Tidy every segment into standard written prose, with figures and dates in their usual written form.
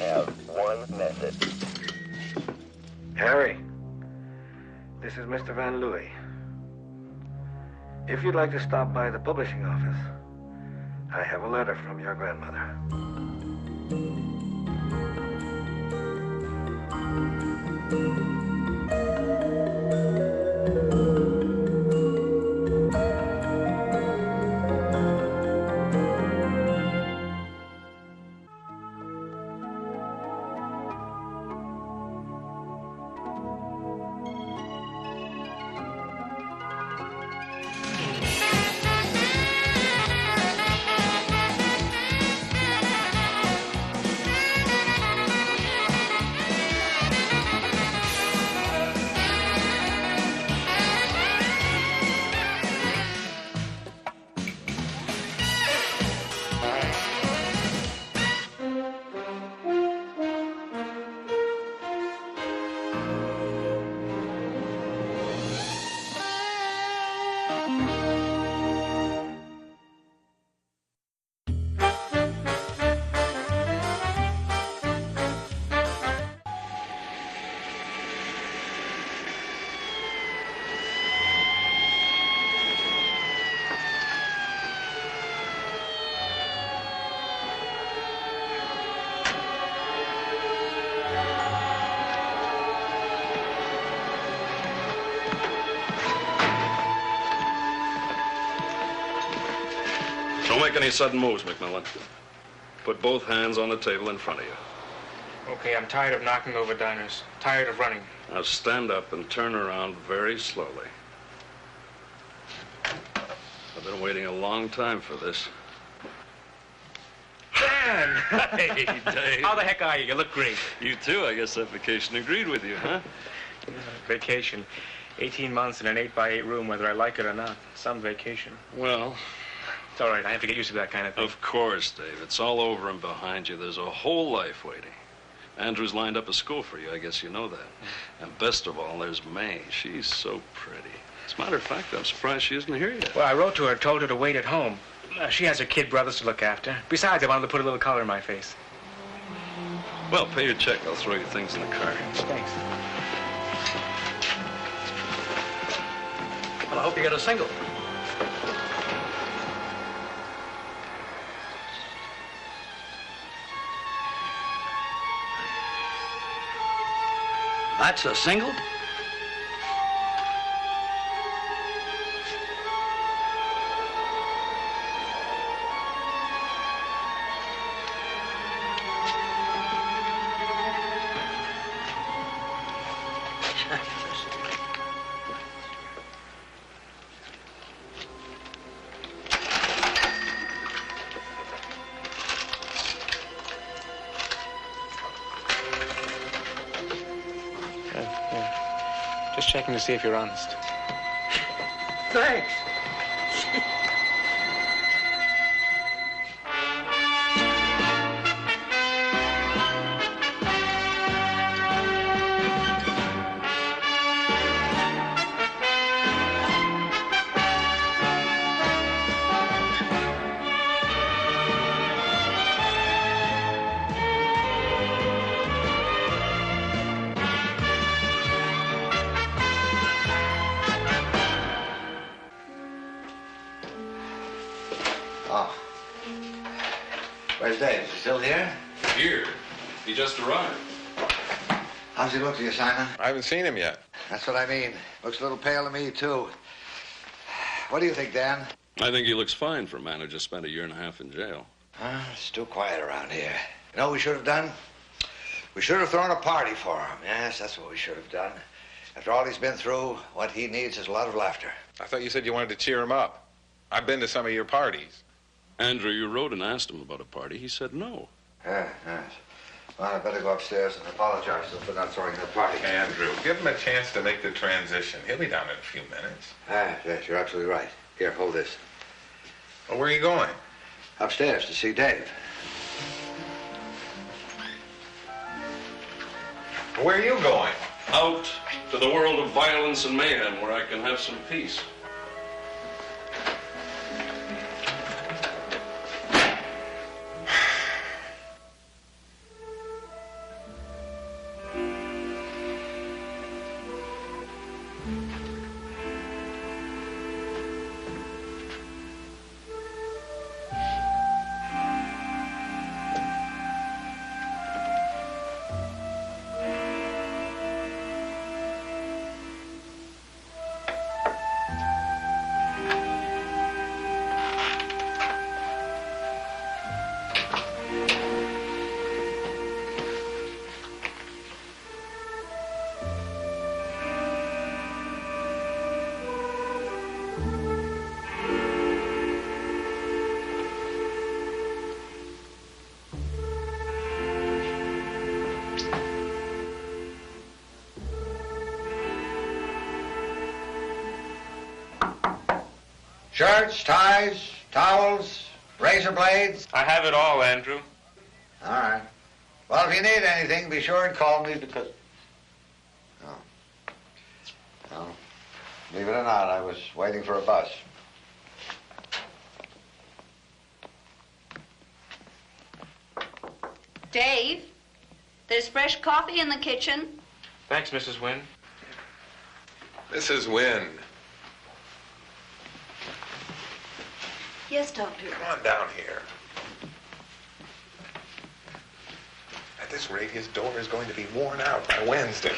have one message. Harry, this is Mr. Van Louis. If you'd like to stop by the publishing office, I have a letter from your grandmother. Don't make any sudden moves, McMillan. Put both hands on the table in front of you. Okay, I'm tired of knocking over diners. Tired of running. Now stand up and turn around very slowly. I've been waiting a long time for this. Dan! Hey, Dave. How the heck are you? You look great. You too. I guess that vacation agreed with you, huh? Vacation. 18 months in an 8x8 room, whether I like it or not. Some vacation. Well, it's all right. I have to get used to that kind of thing. of course, Dave. It's all over and behind you. There's a whole life waiting. Andrew's lined up a school for you. I guess you know that. And best of all, there's May. She's so pretty. As a matter of fact, I'm surprised she isn't here yet. Well, I wrote to her and told her to wait at home. She has her kid brothers to look after. Besides, I wanted to put a little color in my face. Well, pay your check. I'll throw your things in the car. Thanks. Well, I hope you get a single. That's a single? Just checking to see if you're honest. Thanks. Where's Dave? Is he still here? Here. He just arrived. How's he look to you, Simon? I haven't seen him yet. That's what I mean. Looks a little pale to me, too. What do you think, Dan? I think he looks fine for a man who just spent 1.5 years in jail. It's too quiet around here. You know what we should have done? We should have thrown a party for him. Yes, that's what we should have done. After all he's been through, what he needs is a lot of laughter. I thought you said you wanted to cheer him up. I've been to some of your parties. Andrew, you wrote and asked him about a party. He said no. Yes. Well, I better go upstairs and apologize to him for not throwing that party. Andrew, give him a chance to make the transition. He'll be down in a few minutes. Yes, you're absolutely right. Here, hold this. Well, where are you going? Upstairs to see Dave. Where are you going? Out to the world of violence and mayhem where I can have some peace. Shirts, ties, towels, razor blades. I have it all, Andrew. All right. Well, if you need anything, be sure and call me because... No. No. Believe it or not, I was waiting for a bus. Dave, there's fresh coffee in the kitchen. Thanks, Mrs. Wynne. Mrs. Wynne, Yes, Doctor. come on down here. At this rate, his door is going to be worn out by Wednesday.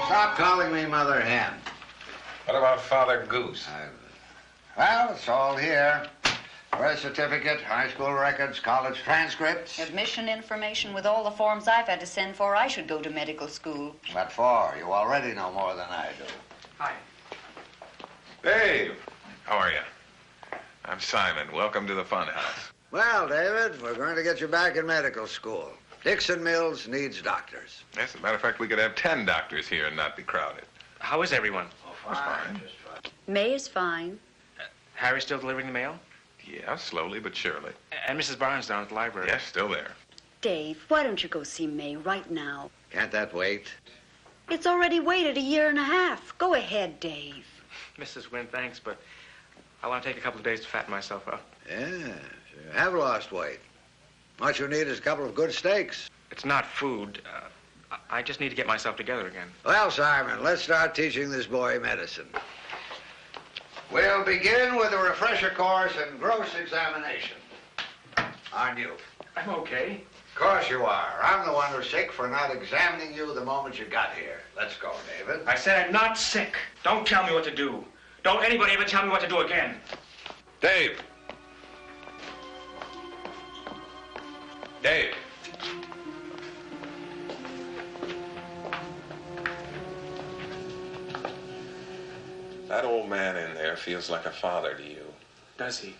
Stop calling me Mother Hen. What about Father Goose? Well, it's all here. Birth certificate, high school records, college transcripts. Admission information with all the forms I've had to send for. I should go to medical school. What for? You already know more than I do. Hi. Dave, how are you? I'm Simon. Welcome to the fun house. Well, David, we're going to get you back in medical school. Dixon Mills needs doctors. Yes, as a matter of fact, we could have 10 doctors here and not be crowded. How is everyone? Fine. May is fine. Harry still delivering the mail? Yeah, slowly but surely. And Mrs. Barnes down at the library? Yes, still there. Dave, why don't you go see May right now? Can't that wait? It's already waited a year and a half. Go ahead, Dave. Mrs. Wynne, thanks, but I want to take a couple of days to fatten myself up. Yeah, you have lost weight. What you need is a couple of good steaks. It's not food. I just need to get myself together again. Well, Simon, let's start teaching this boy medicine. We'll begin with a refresher course and gross examination. On you. I'm okay. Of course you are. I'm the one who's sick for not examining you the moment you got here. Let's go, David. I said I'm not sick. Don't tell me what to do. Don't anybody ever tell me what to do again. Dave! Dave! That old man in there feels like a father to you. Does he? Do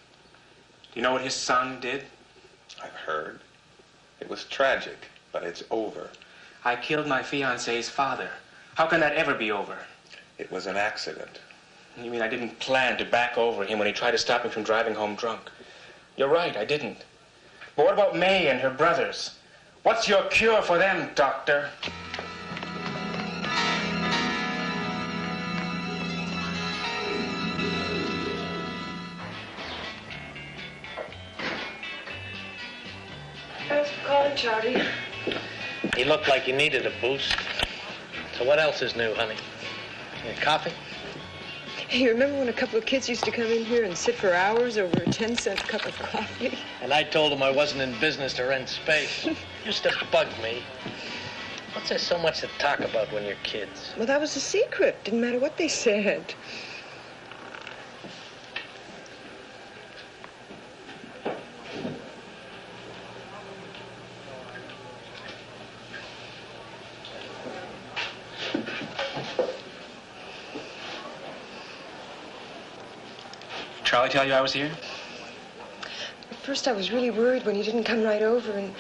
you know what his son did? I've heard. It was tragic, but it's over. I killed my fiancé's father. How can that ever be over? It was an accident. You mean I didn't plan to back over him when he tried to stop me from driving home drunk? You're right, I didn't. But what about May and her brothers? What's your cure for them, Doctor? Thanks for calling, Charlie. You look like you needed a boost. So what else is new, honey? Coffee? Hey, you remember when a couple of kids used to come in here and sit for hours over a 10-cent cup of coffee? And I told them I wasn't in business to rent space. Used to bug me. What's there so much to talk about when you're kids? Well, that was a secret. Didn't matter what they said. Charlie tell you I was here? At first, I was really worried when you didn't come right over, and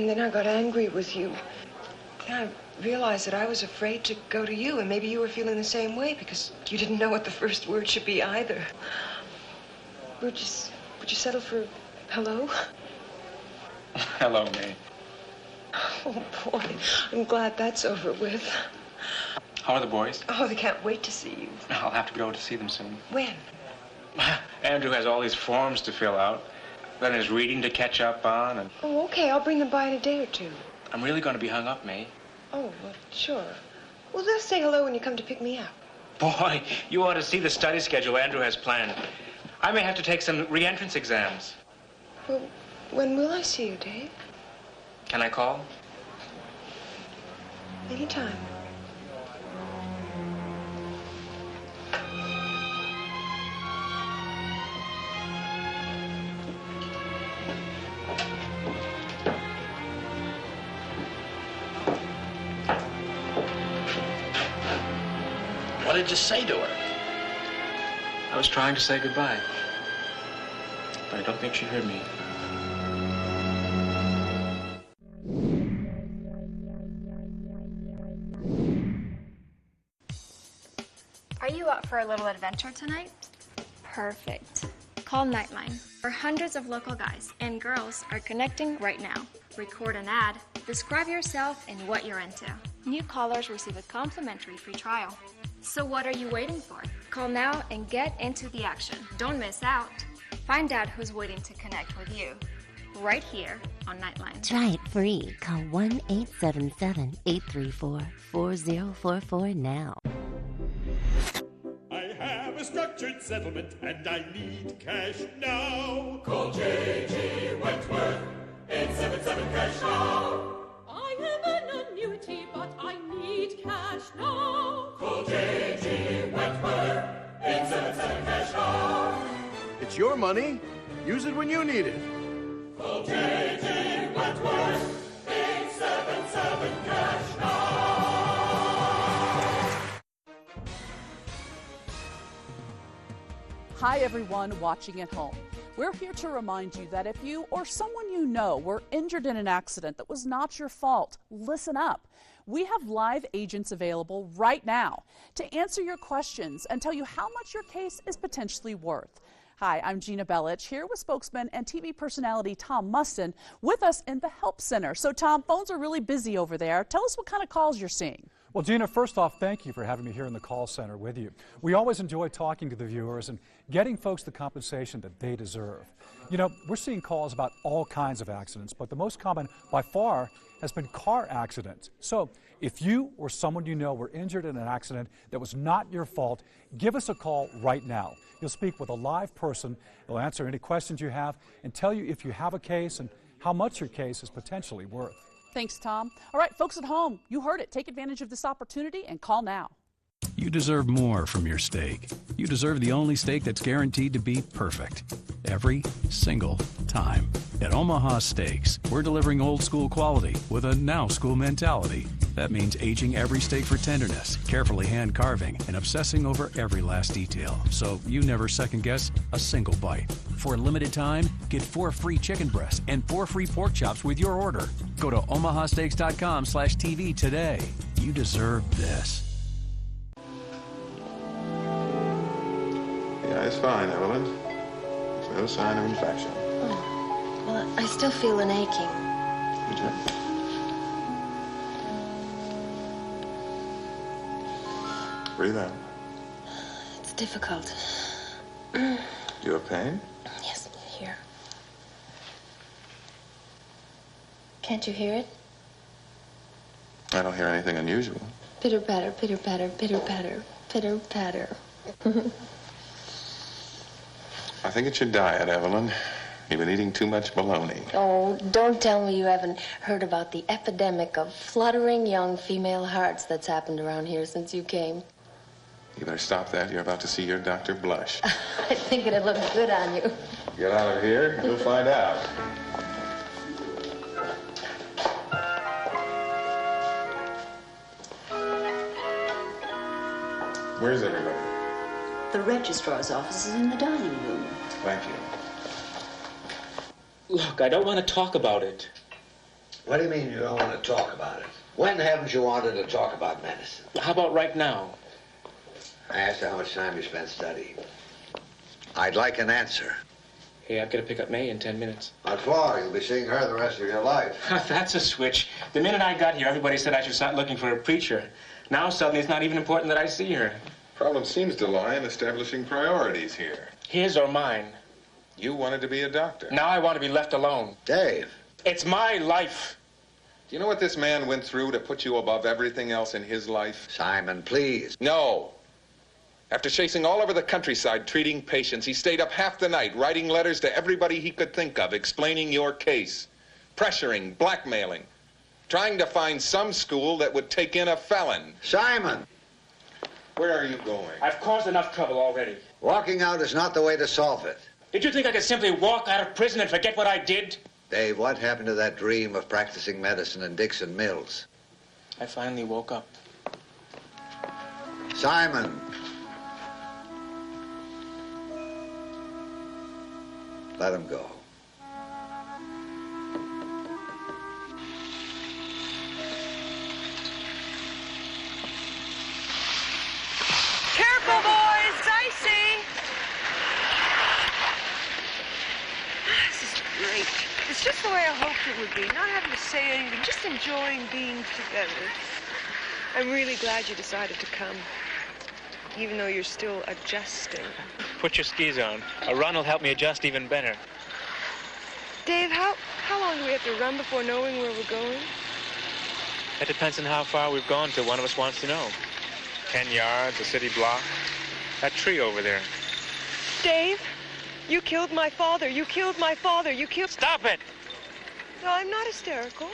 then I got angry with you. Then I realized that I was afraid to go to you, and maybe you were feeling the same way because you didn't know what the first word should be either. Would you settle for hello? Hello, May. Oh, boy, I'm glad that's over with. How are the boys? Oh, they can't wait to see you. I'll have to go to see them soon. When? Andrew has all these forms to fill out, then his reading to catch up on, and Oh, okay, I'll bring them by in a day or two. I'm really going to be hung up, May. Oh, well, sure. Well, just say hello when you come to pick me up. Boy, you ought to see the study schedule Andrew has planned. I may have to take some re-entrance exams. Well, when will I see you, Dave? Can I call? Anytime. did you say to her? I was trying to say goodbye. But I don't think she heard me. Are you up for a little adventure tonight? Perfect. Call Nightline, where hundreds of local guys and girls are connecting right now. Record an ad, describe yourself and what you're into. New callers receive a complimentary free trial. So what are you waiting for? Call now and get into the action. Don't miss out. Find out who's waiting to connect with you. Right here on Nightline. Try it free. Call 1-877-834-4044 now. I have a structured settlement and I need cash now. Call J.G. Wentworth, 877 cash now. I have an annuity, but I need cash now. Call J.G. Wentworth, 877 cash now. It's your money. Use it when you need it. Call J.G. Wentworth, 877 cash now. Hi, everyone watching at home. We're here to remind you that if you or someone you know were injured in an accident that was not your fault, listen up. We have live agents available right now to answer your questions and tell you how much your case is potentially worth. Hi, I'm Gina Bellich, here with spokesman and TV personality Tom Mustin with us in the Help Center. So, Tom, phones are really busy over there. Tell us what kind of calls you're seeing. Well, Gina, first off, thank you for having me here in the call center with you. We always enjoy talking to the viewers and getting folks the compensation that they deserve. You know, we're seeing calls about all kinds of accidents, but the most common by far has been car accidents. So if you or someone you know were injured in an accident that was not your fault, give us a call right now. You'll speak with a live person. They'll answer any questions you have and tell you if you have a case and how much your case is potentially worth. Thanks, Tom. All right, folks at home, you heard it. Take advantage of this opportunity and call now. You deserve more from your steak. You deserve the only steak that's guaranteed to be perfect every single time. At Omaha Steaks, we're delivering old school quality with a now school mentality. That means aging every steak for tenderness, carefully hand carving, and obsessing over every last detail, so you never second guess a single bite. For a limited time, get 4 free chicken breasts and 4 free pork chops with your order. Go to omahasteaks.com/TV today. You deserve this. Yeah, it's fine, Evelyn. There's no sign of infection. Oh. Well, I still feel an aching. Breathe out. It's difficult. Do you have pain? Yes, here. Can't you hear it? I don't hear anything unusual. Pitter patter, pitter patter, pitter patter, pitter patter. I think it's your diet, Evelyn. You've been eating too much bologna. Oh, don't tell me you haven't heard about the epidemic of fluttering young female hearts that's happened around here since you came. You better stop that. You're about to see your doctor blush. I think it'd look good on you. Get out of here, and you'll find out. Where's everybody? The registrar's office is in the dining room. Thank you. Look, I don't want to talk about it. What do you mean you don't want to talk about it? When haven't you wanted to talk about medicine? How about right now? I asked you how much time you spent studying. I'd like an answer. Hey, I've got to pick up May in 10 minutes. What for? You'll be seeing her the rest of your life. That's a switch. The minute I got here, everybody said I should start looking for a preacher. Now suddenly it's not even important that I see her. Problem seems to lie in establishing priorities here. His or mine? You wanted to be a doctor. Now I want to be left alone. Dave. It's my life. Do you know what this man went through to put you above everything else in his life? Simon, please. No. After chasing all over the countryside treating patients, he stayed up half the night writing letters to everybody he could think of, explaining your case, pressuring, blackmailing, trying to find some school that would take in a felon. Simon! Where are you going? I've caused enough trouble already. Walking out is not the way to solve it. Did you think I could simply walk out of prison and forget what I did? Dave, what happened to that dream of practicing medicine in Dixon Mills? I finally woke up. Simon. Let him go. Careful, boys. It's icy. This is great. It's just the way I hoped it would be. Not having to say anything, just enjoying being together. I'm really glad you decided to come, even though you're still adjusting. Put your skis on. A run will help me adjust even better. Dave, how long do we have to run before knowing where we're going? That depends on how far we've gone till one of us wants to know. 10 yards, a city block. That tree over there. Dave, you killed my father. You killed my father. You killed... Stop it! No, I'm not hysterical.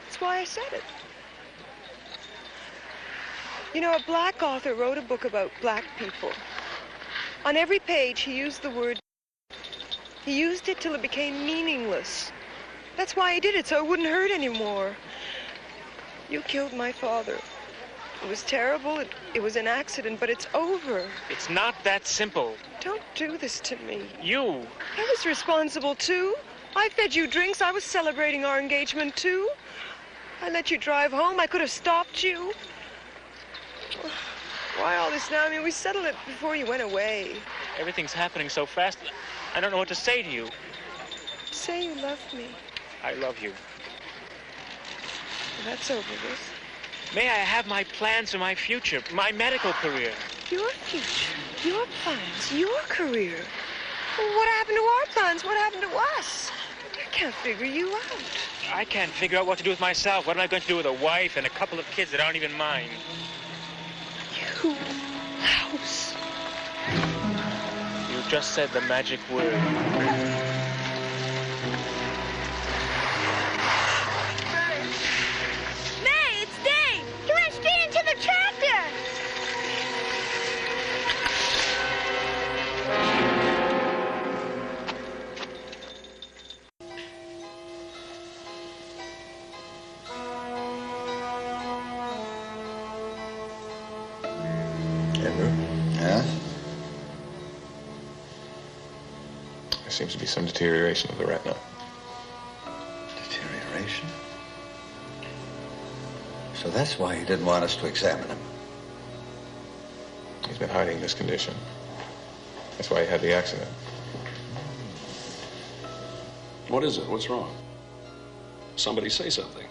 That's why I said it. You know, a black author wrote a book about black people. On every page, he used the word... He used it till it became meaningless. That's why he did it, so it wouldn't hurt anymore. You killed my father. It was terrible. It was an accident, but it's over. It's not that simple. Don't do this to me. You. I was responsible, too. I fed you drinks. I was celebrating our engagement, too. I let you drive home. I could have stopped you. Why all this now? I mean, we settled it before you went away. Everything's happening so fast, I don't know what to say to you. Say you love me. I love you. That's over with. May I have my plans for my future, my medical career? Your future, your plans, your career. Well, what happened to our plans? What happened to us? I can't figure you out. I can't figure out what to do with myself. What am I going to do with a wife and a couple of kids that aren't even mine? You house. You just said the magic word. May, it's Dave! He went straight into the tractor! Yes? There seems to be some deterioration of the retina. Deterioration? So that's why he didn't want us to examine him. He's been hiding this condition. That's why he had the accident. What is it? What's wrong? Somebody say something.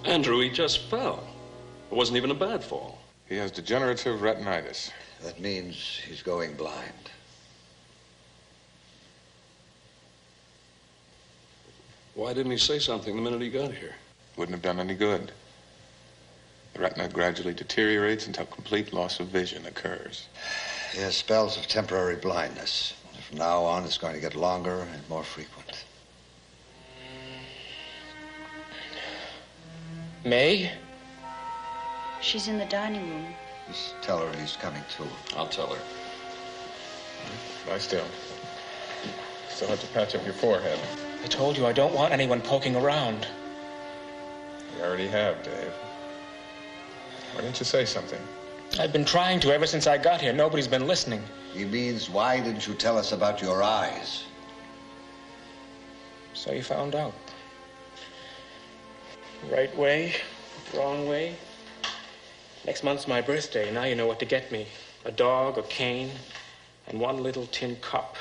Andrew, he just fell. It wasn't even a bad fall. He has degenerative retinitis. That means he's going blind. Why didn't he say something the minute he got here? Wouldn't have done any good. The retina gradually deteriorates until complete loss of vision occurs. He has spells of temporary blindness. From now on, it's going to get longer and more frequent. May? She's in the dining room. Just tell her he's coming too. I'll tell her. Lie still. Still have to patch up your forehead. I told you I don't want anyone poking around. You already have, Dave. Why didn't you say something? I've been trying to ever since I got here. Nobody's been listening. He means, why didn't you tell us about your eyes? So you found out. Right way, wrong way. Next month's my birthday. Now you know what to get me. A dog, a cane, and one little tin cup.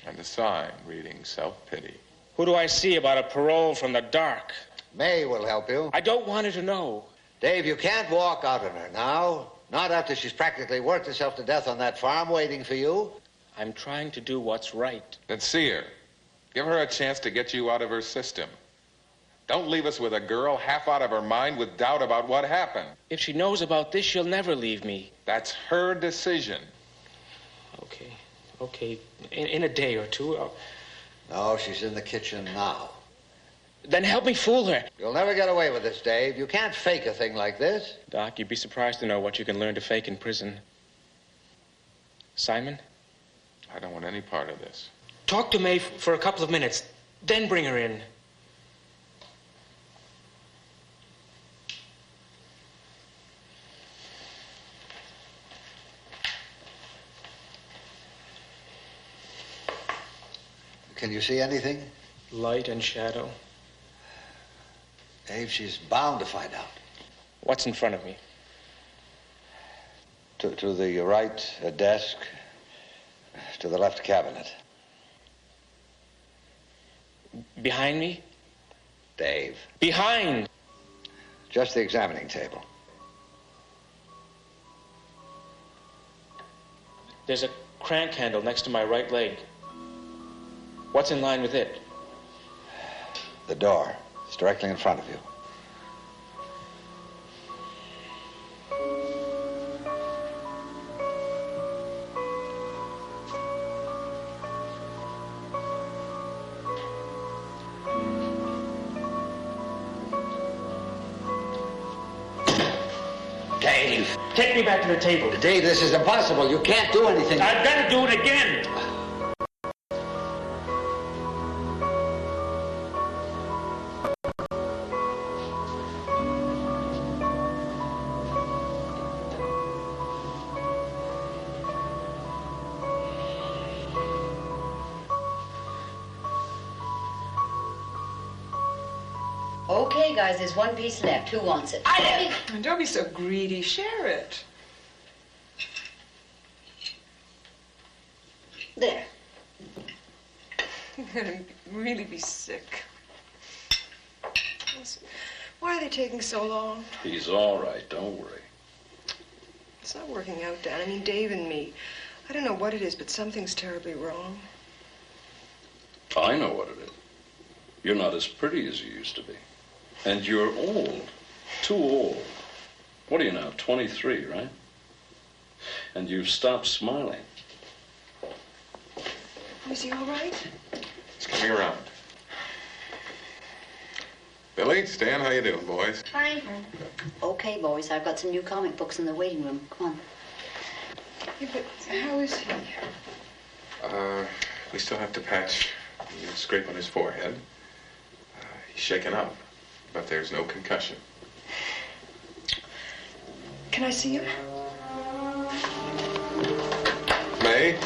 And a sign reading self-pity. Who do I see about a parole from the dark? May will help you. I don't want her to know. Dave, you can't walk out on her now. Not after she's practically worked herself to death on that farm waiting for you. I'm trying to do what's right. Then see her. Give her a chance to get you out of her system. Don't leave us with a girl half out of her mind with doubt about what happened. If she knows about this, she'll never leave me. That's her decision. Okay. In a day or two, No, she's in the kitchen now. Then help me fool her. You'll never get away with this, Dave. You can't fake a thing like this. Doc, you'd be surprised to know what you can learn to fake in prison. Simon? I don't want any part of this. Talk to May for a couple of minutes, then bring her in. Can you see anything? Light and shadow. Dave, she's bound to find out. What's in front of me? To the right, a desk. To the left, a cabinet. Behind me? Dave. Behind! Just the examining table. There's a crank handle next to my right leg. What's in line with it? The door. It's directly in front of you. Dave! Take me back to the table. Dave, this is impossible. You can't do anything. I've got to do it again! Okay, guys, there's one piece left. Who wants it? Don't be so greedy. Share it. There. You're gonna really be sick. Why are they taking so long? He's all right, don't worry. It's not working out, Dan. I mean, Dave and me. I don't know what it is, but something's terribly wrong. I know what it is. You're not as pretty as you used to be. And you're old. Too old. What are you now, 23, right? And you've stopped smiling. Is he all right? He's coming around. Billy, Stan, how you doing, boys? Fine. Okay, boys, I've got some new comic books in the waiting room. Come on. Yeah, but how is he? We still have to patch the scrape on his forehead. He's shaken up, but there's no concussion. Can I see him? May?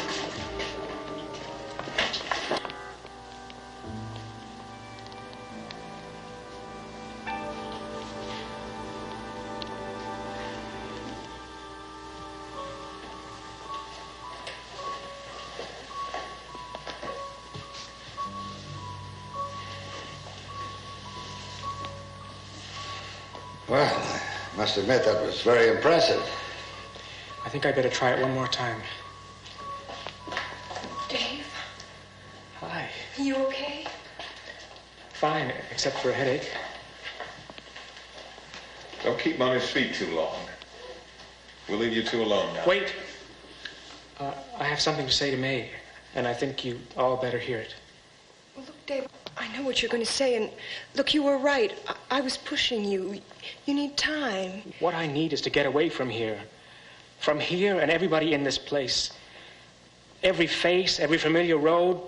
Well, I must admit that was very impressive. I think I better try it one more time. Dave, Hi. you okay? Fine, except for a headache. Don't keep him on his feet too long. We'll leave you two alone now. Wait. I have something to say to May, and I think you all better hear it. Well, look, Dave, I know what you're going to say, and look, you were right. I was pushing you. You need time. What I need is to get away from here. From here and everybody in this place. Every face, every familiar road,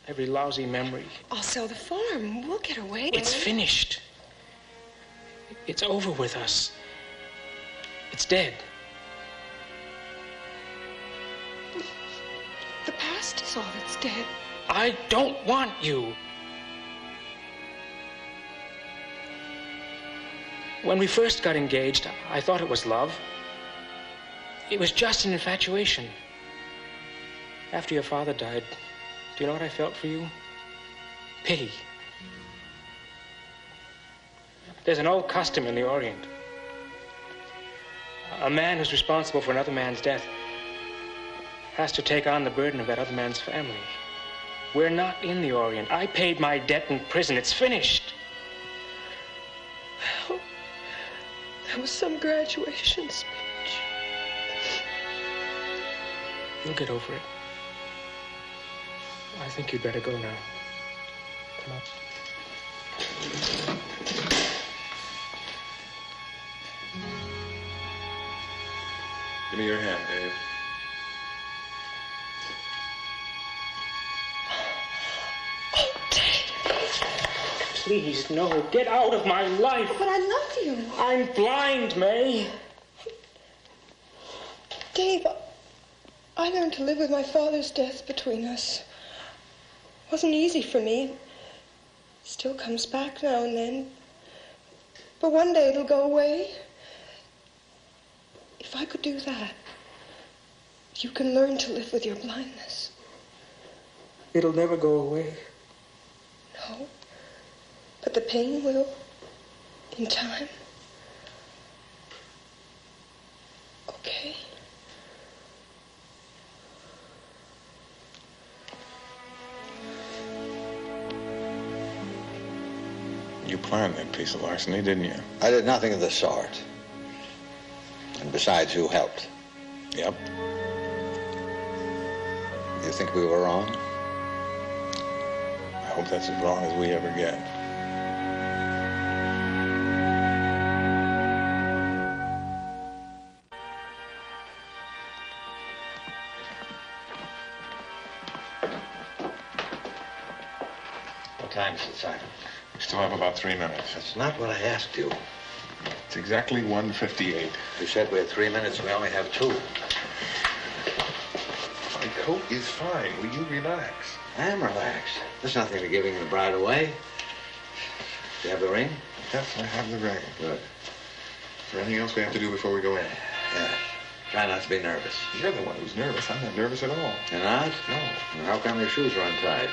every lousy memory. I'll sell the farm. We'll get away. It's finished. It's over with us. It's dead. The past is all that's dead. I don't want you. When we first got engaged, I thought it was love. It was just an infatuation. After your father died, do you know what I felt for you? Pity. There's an old custom in the Orient. A man who's responsible for another man's death has to take on the burden of that other man's family. We're not in the Orient. I paid my debt in prison. It's finished. Oh, that was some graduation speech. You'll get over it. I think you'd better go now. Come on. Give me your hand, Dave. Please, no. Get out of my life. But I love you. I'm blind, May. Dave, I learned to live with my father's death between us. wasn't easy for me. It still comes back now and then. But one day it'll go away. If I could do that, you can learn to live with your blindness. It'll never go away. No, but the pain will, in time. Okay. You planned that piece of larceny, didn't you? I did nothing of the sort. And besides, you helped. Yep. You think we were wrong? I hope that's as wrong as we ever get. What time is it, Sergeant? We still have about 3 minutes. That's not what I asked you. It's exactly 1:58. You said we had 3 minutes, we only have 2. My coat is fine. Will you relax? I am relaxed. There's nothing to giving the bride away. Do you have the ring? Yes, I have the ring. Good. Is there anything else we have to do before we go in? Yeah. Try not to be nervous. You're the one who's nervous. I'm not nervous at all. You're not? No. Well, how come your shoes are untied?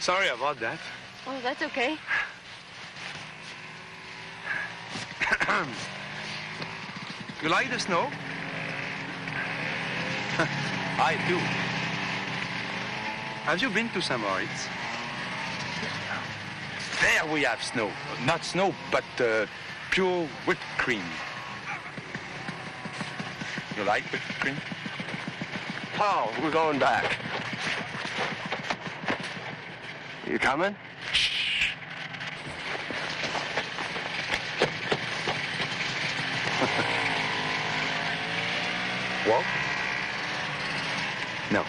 Sorry about that. Oh, that's okay. You like the snow? I do. Have you been to St. Moritz? There we have snow. Not snow, but pure whipped cream. You like whipped cream? Oh, we're going back. You coming? Walk? No.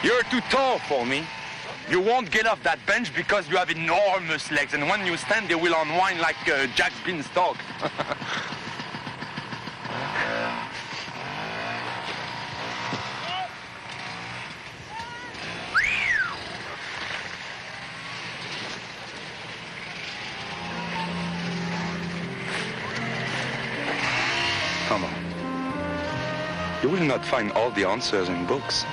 You're too tall for me. You won't get off that bench because you have enormous legs, and when you stand, they will unwind like Jack's beanstalk. You will not find all the answers in books.